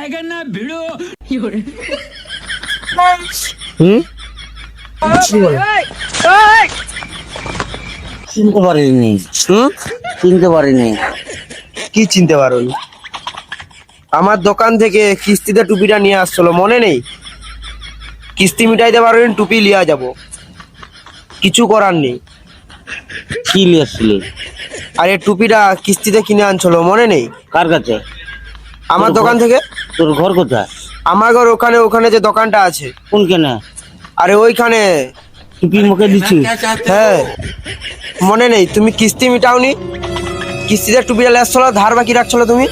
आएगा ना भिड़ो। চিনতে পারিনি। চিনতে পারিনি। কি চিনতে পারোনি? আমার দোকান থেকে কিস্তিতে টুপিটা নিয়ে আসছিল, মনে নেই? কিস্তি মিটাইতে পারবেন, টুপি লিয়া যাব, কিছু করার নেই। কি লিয়েছিলি? আরে টুপিটা কিস্তিতে কিনে আনছিল, মনে নেই? কার কাছে? আমার দোকান থেকে। তোর ঘর কোথায়? আমার ঘর ওখানে, ওখানে যে দোকানটা আছে। কোনখানে? আরে ওইখানে। টুপি মুখে দিচ্ছি? হ্যাঁ, মনে নেই? তুমি কিস্তি মিটাওনি, কিস্তিতে টুপিটা লেসছিল, ধার বাকি রাখছিল তুমি।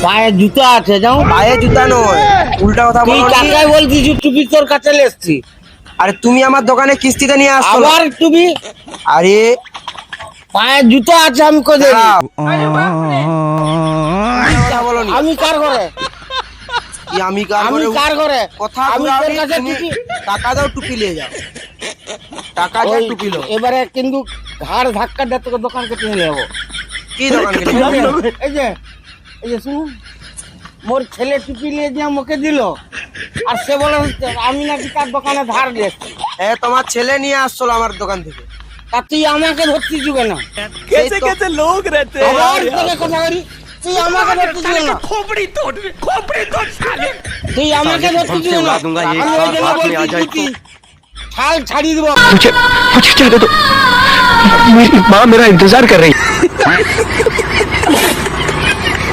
পায়ে জুতা আছে, যাও। পায়ে জুতা নয়, উল্টা কথা তুই বলো। কাকাই বলছিস টুপি তোর কাছে লেসছি? আরে তুমি আমার দোকানে কিস্তিতে নিয়ে আসছো। আবার টুপি? আরে পায়ে জুতা আছে, আমি কই দেব? আমি কার ঘরে? আমি কার আমি ঘরে? কার ঘরে? কথা আমি ঘুরাও তোর নি, কাছে তুমি টুপি? টাকা দাও, টুপি নিয়ে যাও। টাকা দাও, ওই, টুপি লো। এবারে কিন্তু ঘাড় ধাক্কা দিয়ে তোকে দোকান কেটে নিয়ে যাবো। কি দোকান কেটে এই যাও? যে, এই যে শুনুন, মোর ছেলে টুপি নিয়ে দিয়ে মুখে দিল, আর সে বলে আমি নাকি তার দোকানে ধার দিয়েছি। হ্যাঁ, তোমার ছেলে নিয়ে আসছিল আমার দোকান থেকে। তা তুই আমাকে ধরতে দিবে না? कैसे कैसे लोग रहते हैं আবার यार। তোকে কথা বলি, তুই আমাকে ধরতে দিবে না? खोपड़ी तोड़ साले। তুই আমাকে ধরতে দিবে না? আমি ওই জন্য বলছি তুই ছাল ছাড়িয়ে দেবো। मुझे क्या दे दो, मेरी माँ मेरा इंतजार कर रही है।